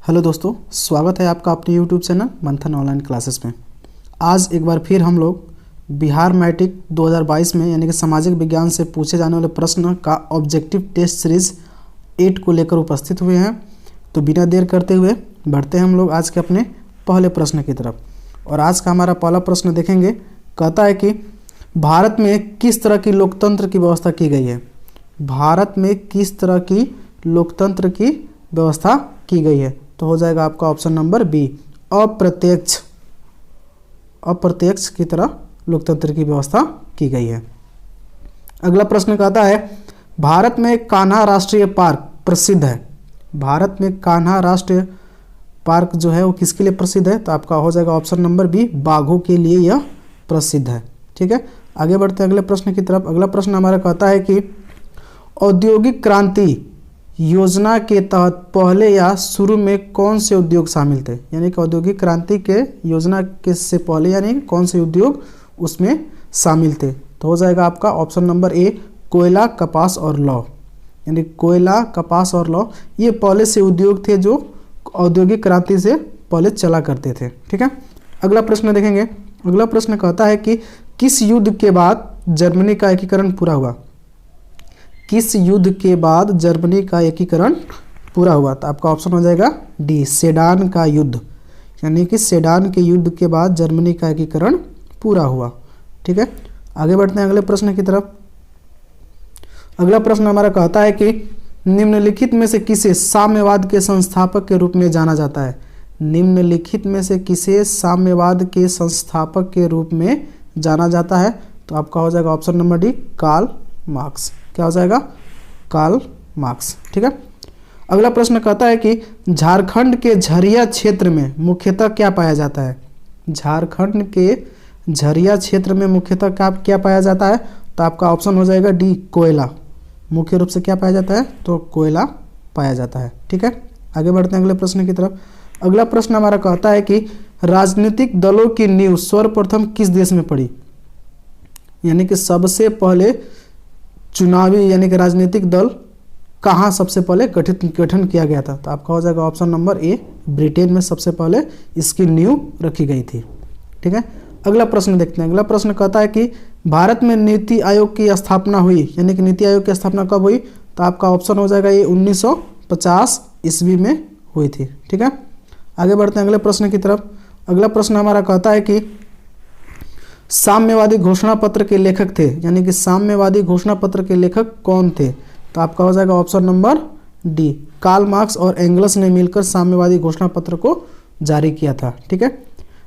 Hello दोस्तों, स्वागत है आपका अपने यूट्यूब चैनल मंथन ऑनलाइन क्लासेस में। आज एक बार फिर हम लोग बिहार मैट्रिक 2022 में यानी कि सामाजिक विज्ञान से पूछे जाने वाले प्रश्न का ऑब्जेक्टिव टेस्ट सीरीज 8 को लेकर उपस्थित हुए हैं। तो बिना देर करते हुए बढ़ते हैं हम लोग आज के अपने पहले प्रश्न की तरफ। और आज का हमारा पहला प्रश्न देखेंगे, कहता है कि भारत में किस तरह की लोकतंत्र की व्यवस्था की गई है। भारत में किस तरह की लोकतंत्र की व्यवस्था की गई है, तो हो जाएगा आपका ऑप्शन नंबर बी, अप्रत्यक्ष की तरह लोकतंत्र की व्यवस्था की गई है। अगला प्रश्न कहता है, भारत में कान्हा राष्ट्रीय पार्क प्रसिद्ध है। भारत में कान्हा राष्ट्रीय पार्क जो है वो किसके लिए प्रसिद्ध है, तो आपका हो जाएगा ऑप्शन नंबर बी, बाघों के लिए यह प्रसिद्ध है। ठीक है, आगे बढ़ते हैं अगले प्रश्न की तरफ। अगला प्रश्न हमारा कहता है कि औद्योगिक क्रांति योजना के तहत पहले या शुरू में कौन से उद्योग शामिल थे। यानी कि औद्योगिक क्रांति के योजना के से पहले यानी कौन से उद्योग उसमें शामिल थे, तो हो जाएगा आपका ऑप्शन नंबर ए, कोयला, कपास और लौह। यानी कोयला, कपास और लौह ये पहले से उद्योग थे जो औद्योगिक क्रांति से पहले चला करते थे। ठीक है, अगला प्रश्न देखेंगे। अगला प्रश्न कहता है कि किस युद्ध के बाद जर्मनी का एकीकरण पूरा हुआ। किस युद्ध के बाद जर्मनी का एकीकरण पूरा हुआ, तो आपका ऑप्शन हो जाएगा डी, सेडान का युद्ध। यानी कि सेडान के युद्ध के बाद जर्मनी का एकीकरण पूरा हुआ। ठीक है, आगे बढ़ते हैं अगले प्रश्न की तरफ। अगला प्रश्न हमारा कहता है कि निम्नलिखित में से किसे साम्यवाद के संस्थापक के रूप में जाना जाता है। निम्नलिखित में से किसे साम्यवाद के संस्थापक के रूप में जाना जाता है, तो आपका हो जाएगा option number D, Karl Marx. क्या हो जाएगा, कार्ल मार्क्स। ठीक है, अगला प्रश्न कहता है कि झारखंड के झरिया क्षेत्र में मुख्यतः क्या पाया जाता है। झारखंड के झरिया क्षेत्र में मुख्यतः क्या पाया जाता है, तो आपका ऑप्शन हो जाएगा डी, कोयला। मुख्य रूप से क्या पाया जाता है, तो कोयला पाया जाता है। ठीक है, आगे बढ़ते हैं अगले प्रश्न की तरफ। अगला प्रश्न हमारा कहता है कि राजनीतिक दलों की नींव सर्वप्रथम किस देश में पड़ी। यानी कि सबसे पहले चुनावी यानी कि राजनीतिक दल कहाँ सबसे पहले गठन किया गया था, तो आपका हो जाएगा ऑप्शन नंबर ए, ब्रिटेन में सबसे पहले इसकी नींव रखी गई थी। ठीक है, अगला प्रश्न देखते हैं। अगला प्रश्न कहता है कि भारत में नीति आयोग की स्थापना हुई। यानी कि नीति आयोग की स्थापना कब हुई, तो आपका ऑप्शन हो जाएगा ये 1950 ईस्वी में हुई थी। ठीक है, आगे बढ़ते हैं अगले प्रश्न की तरफ। अगला प्रश्न हमारा कहता है कि साम्यवादी घोषणा पत्र के लेखक थे। यानी कि साम्यवादी घोषणा पत्र के लेखक कौन थे, तो आपका हो जाएगा option number D, Karl Marx और एंगल्स ने मिलकर साम्यवादी घोषणा पत्र को जारी किया था। ठीक है,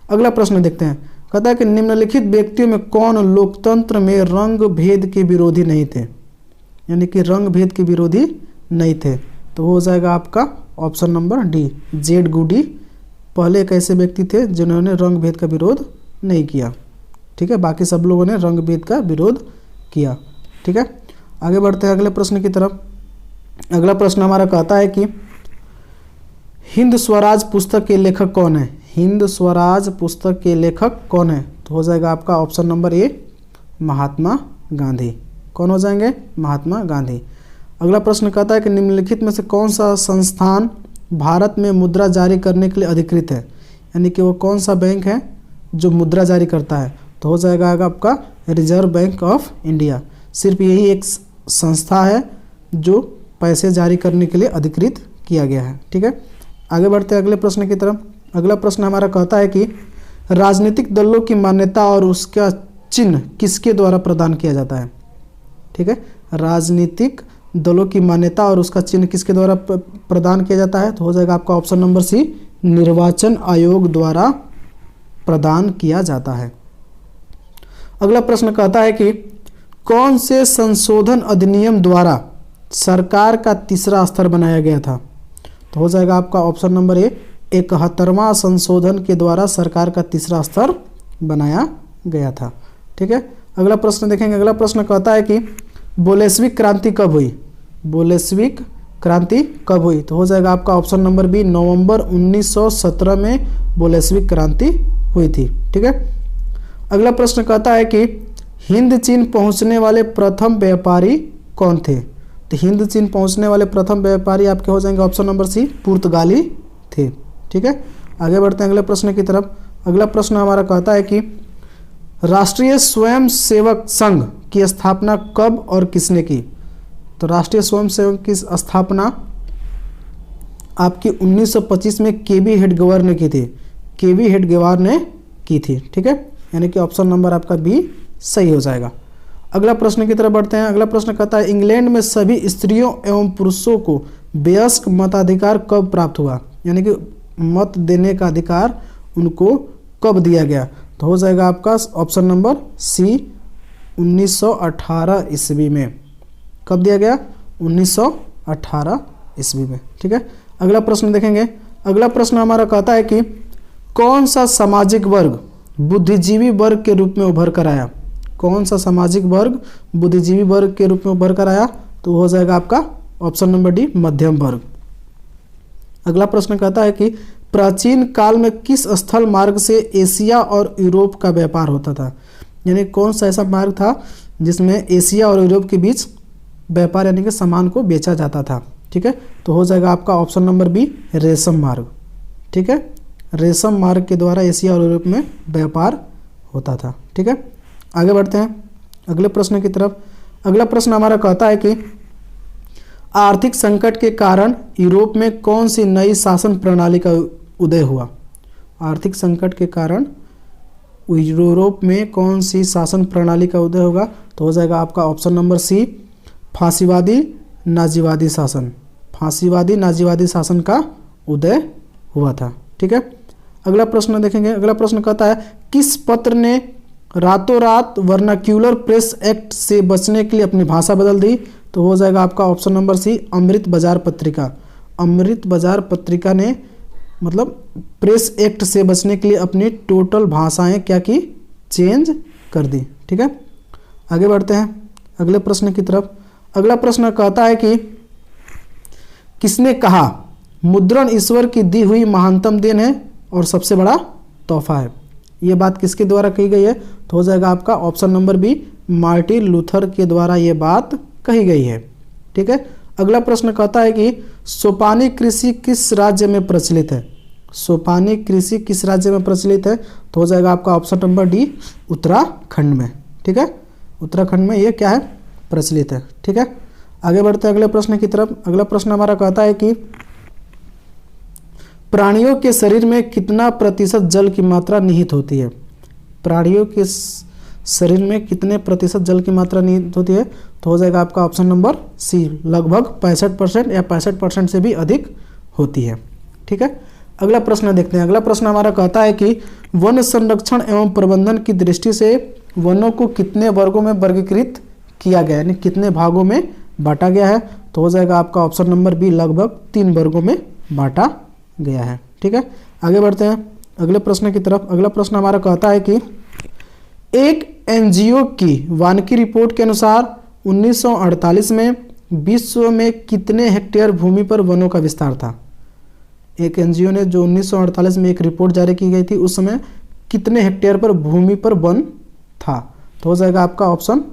अगला प्रश्न देखते हैं। कहता है कि निम्नलिखित व्यक्तियों में कौन लोकतंत्र में रंग भेद के विरोधी नहीं थे। यानी कि रंग भेद के विरोधी नहीं थे, तो हो जाएगा आपका ऑप्शन नंबर डी, जेड गुडी पहले एक ऐसे व्यक्ति थे जिन्होंने रंग भेद का विरोध नहीं किया। ठीक है, बाकी सब लोगों ने रंग भेद का विरोध किया। ठीक है, आगे बढ़ते हैं अगले प्रश्न की तरफ। अगला प्रश्न हमारा कहता है कि हिंद स्वराज पुस्तक के लेखक कौन है। हिंद स्वराज पुस्तक के लेखक कौन है, तो हो जाएगा आपका option number A, Mahatma Gandhi. कौन हो जाएंगे, महात्मा गांधी। अगला प्रश्न कहता है कि निम्नलिखित में से कौन सा संस्थान भारत में मुद्रा जारी करने के लिए अधिकृत है। यानी कि वो कौन सा बैंक है जो मुद्रा जारी करता है, तो हो जाएगा आपका रिजर्व बैंक ऑफ इंडिया। सिर्फ यही एक संस्था है जो पैसे जारी करने के लिए अधिकृत किया गया है। ठीक है, आगे बढ़ते हैं अगले प्रश्न की तरफ। अगला प्रश्न हमारा कहता है कि राजनीतिक दलों की मान्यता और उसका चिन्ह किसके द्वारा प्रदान किया जाता है। ठीक है, राजनीतिक दलों की मान्यता और उसका चिन्ह किसके द्वारा प्रदान किया जाता है, तो हो जाएगा आपका ऑप्शन नंबर सी, निर्वाचन आयोग द्वारा प्रदान किया जाता है। अगला प्रश्न कहता है कि कौन से संशोधन अधिनियम द्वारा सरकार का तीसरा स्तर बनाया गया था, तो हो जाएगा आपका ऑप्शन नंबर ए, 71वां संशोधन के द्वारा सरकार का तीसरा स्तर बनाया गया था। ठीक है, अगला प्रश्न देखेंगे। अगला प्रश्न कहता है कि बोलेस्विक क्रांति कब हुई। बोलेस्विक क्रांति कब हुई, तो हो जाएगा आपका ऑप्शन नंबर बी, नवंबर 1917 में बोलेस्विक क्रांति हुई थी। ठीक है, अगला प्रश्न कहता है कि हिंद चीन पहुंचने वाले प्रथम व्यापारी कौन थे। तो हिंद चीन पहुंचने वाले प्रथम व्यापारी आपके हो जाएंगे ऑप्शन नंबर सी, पुर्तगाली थे। ठीक है, आगे बढ़ते हैं अगले प्रश्न की तरफ। अगला प्रश्न हमारा कहता है कि राष्ट्रीय स्वयंसेवक संघ की स्थापना कब और किसने की? तो राष्ट्रीय स्वयंसेवक की स्थापना आपकी 1925 में केबी हेडगेवार ने की थी। केबी हेडगेवार ने की थी। ठीक है, यानी कि ऑप्शन नंबर आपका बी सही हो जाएगा। अगला प्रश्न की तरफ बढ़ते हैं। अगला प्रश्न कहता है इंग्लैंड में सभी स्त्रियों एवं पुरुषों को वयस्क मताधिकार कब प्राप्त हुआ? यानी कि मत देने का अधिकार उनको कब दिया गया? तो हो जाएगा आपका ऑप्शन नंबर सी 1918 ईस्वी में। कब दिया गया? 1918 ईस्वी में। ठीक है, अगला प्रश्न देखेंगे। अगला प्रश्न हमारा कहता है कि कौन सा सामाजिक वर्ग बुद्धिजीवी वर्ग के रूप में उभर कर आया? कौन सा सामाजिक वर्ग बुद्धिजीवी वर्ग के रूप में उभर कर आया? तो हो जाएगा आपका ऑप्शन नंबर डी मध्यम वर्ग। अगला प्रश्न कहता है कि प्राचीन काल में किस स्थल मार्ग से एशिया और यूरोप का व्यापार होता था? यानी कौन सा ऐसा मार्ग था जिसमें एशिया और यूरोप के बीच व्यापार यानी कि सामान को बेचा जाता था? ठीक है, तो हो जाएगा आपका ऑप्शन नंबर बी रेशम मार्ग। ठीक है, रेशम मार्ग के द्वारा एशिया और यूरोप में व्यापार होता था। ठीक है, आगे बढ़ते हैं अगले प्रश्न की तरफ। अगला प्रश्न हमारा कहता है कि आर्थिक संकट के कारण यूरोप में कौन सी नई शासन प्रणाली का उदय हुआ? आर्थिक संकट के कारण यूरोप में कौन सी शासन प्रणाली का उदय होगा? तो हो जाएगा आपका ऑप्शन नंबर सी फांसीवादी नाजीवादी शासन। फांसीवादी नाजीवादी शासन का उदय हुआ था। ठीक है, अगला प्रश्न देखेंगे। अगला प्रश्न कहता है किस पत्र ने रातों रात वर्नाक्यूलर प्रेस एक्ट से बचने के लिए अपनी भाषा बदल दी? तो हो जाएगा आपका ऑप्शन नंबर सी अमृत बाजार पत्रिका। अमृत बाजार पत्रिका ने मतलब प्रेस एक्ट से बचने के लिए अपनी टोटल भाषाएं क्या की? चेंज कर दी। ठीक है, आगे बढ़ते हैं अगले प्रश्न की तरफ। अगला प्रश्न कहता है कि किसने कहा मुद्रण ईश्वर की दी हुई महानतम देन है और सबसे बड़ा तोहफा है? ये बात किसके द्वारा कही गई है? तो हो जाएगा आपका option number B Martin Luther के द्वारा ये बात कही गई है। ठीक है, अगला प्रश्न कहता है कि सोपानी कृषि किस राज्य में प्रचलित है? सोपानी कृषि किस राज्य में प्रचलित है? तो हो जाएगा आपका ऑप्शन नंबर डी उत्तराखंड में। ठीक है, उत्तराखंड में ये क्या है? प्रचलित है। ठीक है, आगे बढ़ते हैं अगले प्रश्न की तरफ। अगला प्रश्न हमारा कहता है कि प्राणियों के शरीर में कितना प्रतिशत जल की मात्रा निहित होती है? प्राणियों के शरीर में कितने प्रतिशत जल की मात्रा निहित होती है? तो हो जाएगा आपका ऑप्शन नंबर सी लगभग 65% या 65% से भी अधिक होती है। ठीक है, अगला प्रश्न देखते हैं। अगला प्रश्न हमारा कहता है कि वन संरक्षण एवं प्रबंधन की दृष्टि से वनों को कितने वर्गों में वर्गीकृत किया गया, यानी कितने भागों में बांटा गया है? तो हो जाएगा आपका ऑप्शन नंबर बी लगभग 3 वर्गों में बांटा गया है। ठीक है, आगे बढ़ते हैं अगले प्रश्न की तरफ। अगला प्रश्न हमारा कहता है कि एक एनजीओ की वानिकी रिपोर्ट के अनुसार 1948 में विश्व में कितने हेक्टेयर भूमि पर वनों का विस्तार था? एक एनजीओ ने जो 1948 में एक रिपोर्ट जारी की गई थी उस समय कितने हेक्टेयर पर भूमि पर वन था? तो हो जाएगा आपका ऑप्शन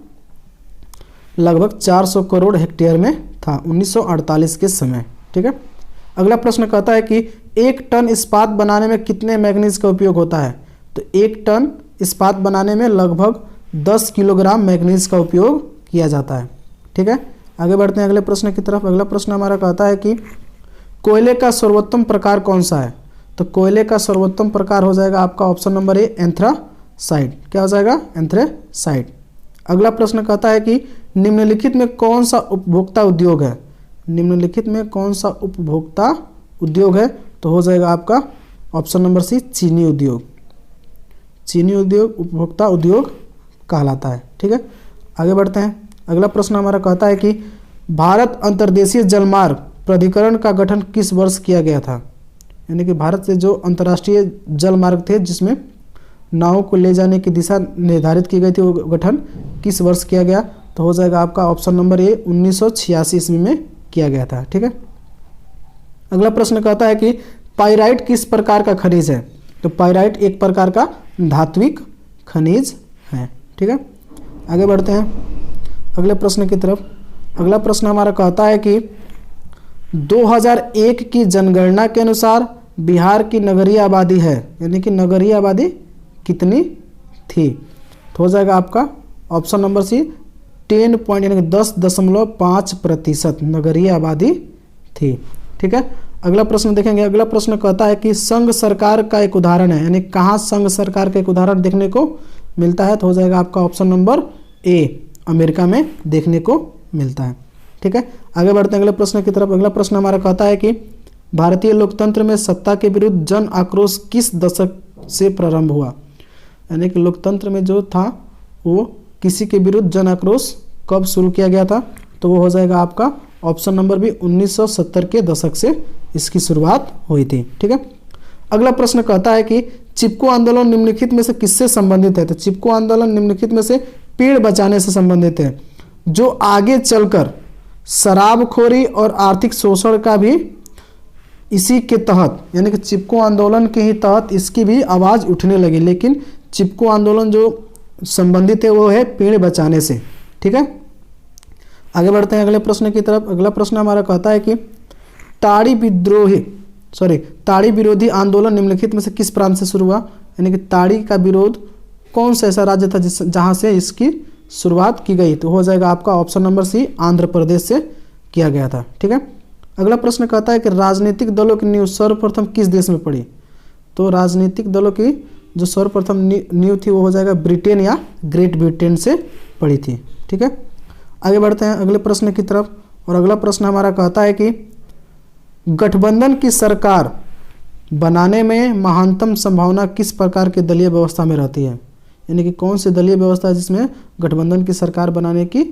लगभग 400 करोड़ हेक्टेयर में था 1948 के समय। ठीक है, अगला प्रश्न कहता है कि 1 टन इस्पात बनाने में कितने मैग्नीज का उपयोग होता है? तो 1 टन इस्पात बनाने में लगभग 10 किलोग्राम मैग्नीज का उपयोग किया जाता है। ठीक है, आगे बढ़ते हैं अगले प्रश्न की तरफ। अगला प्रश्न हमारा कहता है कि कोयले का सर्वोत्तम प्रकार कौन सा है? तो कोयले का सर्वोत्तम प्रकार हो जाएगा आपका ऑप्शन नंबर ए एंथ्रासाइट। क्या हो जाएगा? एंथ्रासाइट। अगला प्रश्न कहता है कि निम्नलिखित में कौन सा उपभोक्ता उद्योग है? निम्नलिखित में कौन सा उपभोक्ता उद्योग है? तो हो जाएगा आपका ऑप्शन नंबर सी चीनी उद्योग। चीनी उद्योग उपभोक्ता उद्योग कहलाता है। ठीक है, आगे बढ़ते हैं। अगला प्रश्न हमारा कहता है कि भारत अंतर्देशीय जलमार्ग प्राधिकरण का गठन किस वर्ष किया गया था? यानी कि भारत से जो अंतर्राष्ट्रीय जलमार्ग थे जिसमें नावों को ले जाने की दिशा निर्धारित की गई थी वो गठन किस वर्ष किया गया? तो हो जाएगा आपका ऑप्शन नंबर ए 1986 ईस्वी में किया गया था। ठीक है, अगला प्रश्न कहता है कि पाइराइट किस प्रकार का खनिज है? तो पाइराइट एक प्रकार का धात्विक खनिज है। ठीक है, आगे बढ़ते हैं अगले प्रश्न की तरफ। अगला प्रश्न हमारा कहता है कि 2001 की जनगणना के अनुसार बिहार की नगरीय आबादी है, यानी कि नगरीय आबादी कितनी थी? तो हो जाएगा आपका ऑप्शन नंबर सी 10 पॉइंट यानी कि 10.5% नगरीय आबादी थी। ठीक है, अगला प्रश्न देखेंगे। अगला प्रश्न कहता है कि संघ सरकार का एक उदाहरण है, यानी कहाँ संघ सरकार का एक उदाहरण देखने को मिलता है? तो हो जाएगा आपका ऑप्शन नंबर ए, अमेरिका में देखने को मिलता है। ठीक है, आगे बढ़ते हैं अगले प्रश्न की तरफ। अगला प्रश्न हमारा कहता है कि भारतीय लोकतंत्र में सत्ता के विरुद्ध जन आक्रोश किस दशक से प्रारंभ हुआ? यानी कि लोकतंत्र में जो था वो किसी के विरुद्ध जन आक्रोश कब शुरू किया गया था? तो वो हो जाएगा आपका ऑप्शन नंबर बी 1970 के दशक से इसकी शुरुआत हुई थी। ठीक है, अगला प्रश्न कहता है कि चिपको आंदोलन निम्नलिखित में से किससे संबंधित है? तो चिपको आंदोलन निम्नलिखित में से पेड़ बचाने से संबंधित है, जो आगे चलकर शराबखोरी और आर्थिक शोषण का भी इसी के तहत, यानी कि चिपको आंदोलन के ही तहत इसकी भी आवाज़ उठने लगी। लेकिन चिपको आंदोलन जो संबंधित है वो है पेड़ बचाने से। ठीक है, आगे बढ़ते हैं अगले प्रश्न की तरफ। अगला प्रश्न हमारा कहता है कि ताड़ी विरोधी आंदोलन निम्नलिखित में से किस प्रांत से शुरू हुआ? यानी कि ताड़ी का विरोध कौन सा ऐसा राज्य था जहां से इसकी शुरुआत की गई? तो हो जाएगा आपका ऑप्शन नंबर सी, आंध्र प्रदेश से किया गया था। ठीक है, अगला प्रश्न कहता है कि राजनीतिक दलों की नींव सर्वप्रथम किस देश में पड़ी? तो राजनीतिक दलों की जो सर्वप्रथम नींव थी वो हो जाएगा ब्रिटेन या ग्रेट ब्रिटेन से पड़ी थी। ठीक है, आगे बढ़ते हैं अगले प्रश्न की तरफ। और अगला प्रश्न हमारा कहता है कि गठबंधन की सरकार बनाने में महानतम संभावना किस प्रकार की दलीय व्यवस्था में रहती है? यानी कि कौन सी दलीय व्यवस्था है जिसमें गठबंधन की सरकार बनाने की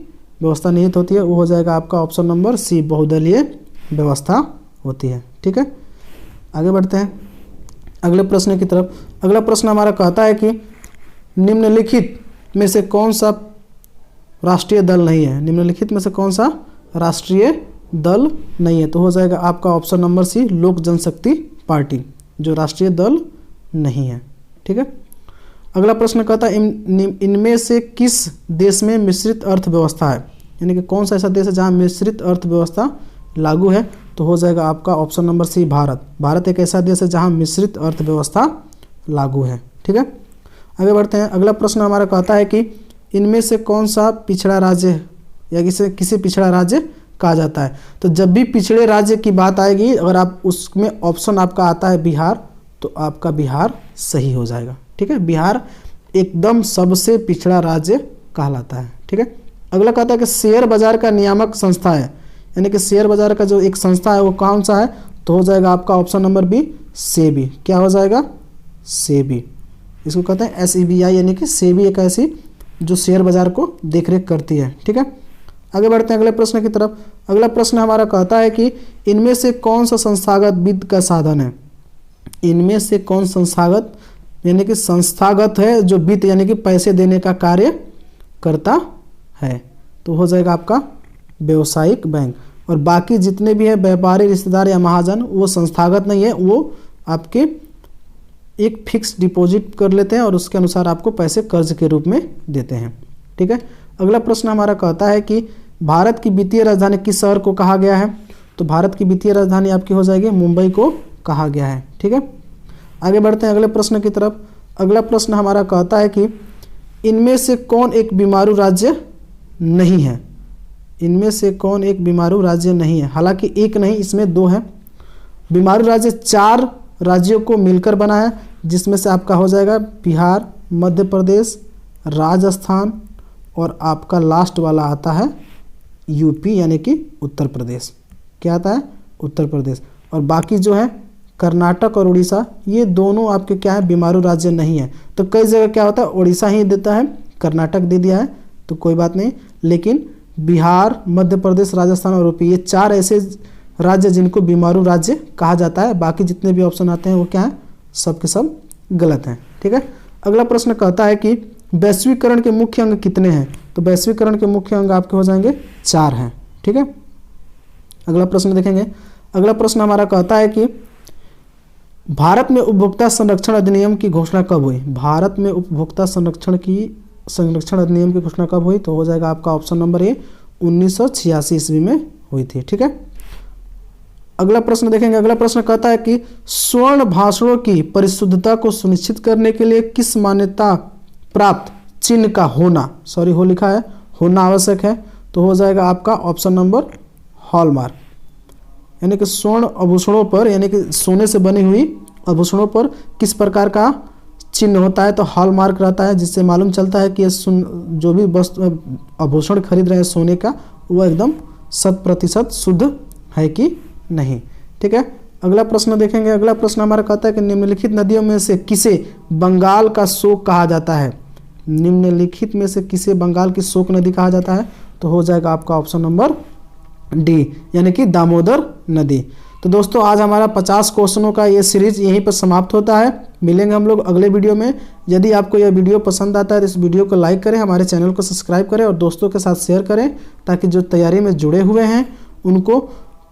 व्यवस्था निहित होती है? वो हो जाएगा आपका ऑप्शन नंबर सी, बहुदलीय व्यवस्था होती है। ठीक है, आगे बढ़ते हैं अगले प्रश्न की तरफ। अगला प्रश्न हमारा कहता है कि निम्नलिखित में से कौन सा राष्ट्रीय दल नहीं है? निम्नलिखित में से कौन सा राष्ट्रीय दल नहीं है? तो हो जाएगा आपका ऑप्शन नंबर सी, लोक जनशक्ति पार्टी, जो राष्ट्रीय दल नहीं है। ठीक है, अगला प्रश्न कहता है इनमें से किस देश में मिश्रित अर्थव्यवस्था है? यानी कि कौन सा ऐसा देश है जहां मिश्रित अर्थव्यवस्था लागू है? तो हो जाएगा आपका option number C, Bharat. Bharat एक ऐसा देश है जहां मिश्रित अर्थव्यवस्था लागू है। ठीक है, आगे बढ़ते हैं। अगला प्रश्न हमारा कहता है कि इनमें से कौन सा पिछड़ा राज्य या किसे पिछड़ा राज्य कहा जाता है? तो जब भी पिछड़े राज्य की बात आएगी, अगर आप उसमें ऑप्शन आपका आता है बिहार, तो आपका बिहार सही हो जाएगा। ठीक है, बिहार एकदम सबसे पिछड़ा राज्य कहलाता है। ठीक है, अगला कहता है कि शेयर बाजार का नियामक संस्था है, यानी कि शेयर बाजार का जो एक संस्था है वो कौन सा है? तो हो जाएगा आपका ऑप्शन नंबर बी, सेबी। क्या हो जाएगा? सेबी। इसको कहते हैं SEBI, यानी कि सेबी एक ऐसी जो शेयर बाजार को देखरेख करती है। ठीक है, आगे बढ़ते हैं अगले प्रश्न की तरफ। अगला प्रश्न हमारा कहता है कि इनमें से कौन सा संस्थागत वित्त का साधन है? इनमें से कौन संस्थागत यानी कि संस्थागत है जो वित्त यानी कि पैसे देने का कार्य करता है? तो हो जाएगा आपका व्यवसायिक बैंक। और बाकी जितने भी है व्यापारी, रिश्तेदार या महाजन, वो संस्थागत नहीं है, वो आपके एक फिक्स डिपॉजिट कर लेते हैं और उसके अनुसार आपको पैसे कर्ज के रूप में देते हैं। ठीक है, अगला प्रश्न हमारा कहता है कि भारत की वित्तीय राजधानी किस शहर को कहा गया है? तो भारत की वित्तीय राजधानी आपकी हो जाएगी मुंबई को कहा गया है। ठीक है, आगे बढ़ते हैं अगले प्रश्न की तरफ। अगला प्रश्न हमारा कहता है कि इनमें से कौन एक बीमारू राज्य नहीं है? इनमें से कौन एक बीमारू राज्य नहीं है? हालांकि एक नहीं, इसमें दो है। बीमारू राज्य 4 राज्यों को मिलकर बना है, जिसमें से आपका हो जाएगा बिहार, मध्य प्रदेश, राजस्थान और आपका लास्ट वाला आता है यूपी, यानी कि उत्तर प्रदेश। क्या आता है? उत्तर प्रदेश। और बाकी जो है कर्नाटक और उड़ीसा, ये दोनों आपके क्या है? बीमारू राज्य नहीं है। तो कई जगह क्या होता है, उड़ीसा ही देता है, कर्नाटक दे दिया है, तो कोई बात नहीं। लेकिन बिहार, मध्य प्रदेश, राजस्थान और यूपी, ये 4 ऐसे राज्य जिनको बीमारू राज्य कहा जाता है। बाकी जितने भी ऑप्शन आते हैं वो क्या है? सब के सब गलत हैं। ठीक है, अगला प्रश्न कहता है कि वैश्वीकरण के मुख्य अंग कितने हैं? तो वैश्वीकरण के मुख्य अंग आपके हो जाएंगे 4 हैं। ठीक है, अगला प्रश्न देखेंगे। अगला प्रश्न हमारा कहता है कि भारत में उपभोक्ता संरक्षण अधिनियम की घोषणा कब हुई? भारत में उपभोक्ता संरक्षण अधिनियम की घोषणा कब हुई? तो हो जाएगा आपका ऑप्शन नंबर ए, 1986 ईस्वी में हुई थी। ठीक है, अगला प्रश्न देखेंगे। अगला प्रश्न कहता है कि स्वर्ण भाषणों की परिशुद्धता को सुनिश्चित करने के लिए किस मान्यता प्राप्त चिन्ह का होना, सॉरी हो लिखा है, होना आवश्यक है, तो हो जाएगा आपका ऑप्शन नंबर हॉलमार्क। यानी कि स्वर्ण आभूषणों पर, यानी कि सोने से बनी हुई आभूषणों पर किस प्रकार का चिन्ह होता है, तो हॉलमार्क रहता है, जिससे मालूम चलता है कि ये जो भी वस्तु आभूषण खरीद रहे हैं सोने का, वो एकदम 100% शुद्ध है कि नहीं। ठीक है, अगला प्रश्न देखेंगे। अगला प्रश्न हमारा कहता है कि निम्नलिखित नदियों में से किसे बंगाल का शोक कहा जाता है। निम्नलिखित में से किसे बंगाल की शोक नदी कहा जाता है, तो हो जाएगा आपका ऑप्शन नंबर डी, यानी कि दामोदर नदी। तो दोस्तों आज हमारा 50 क्वेश्चनों का ये सीरीज यहीं पर समाप्त होता है। मिलेंगे हम लोग अगले वीडियो में। यदि आपको यह वीडियो पसंद आता है तो इस वीडियो को लाइक करें, हमारे चैनल को सब्सक्राइब करें और दोस्तों के साथ शेयर करें, ताकि जो तैयारी में जुड़े हुए हैं उनको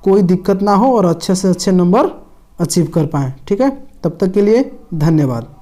कोई दिक्कत ना हो और अच्छे से अच्छे नंबर अचीव कर पाएँ। ठीक है, तब तक के लिए धन्यवाद।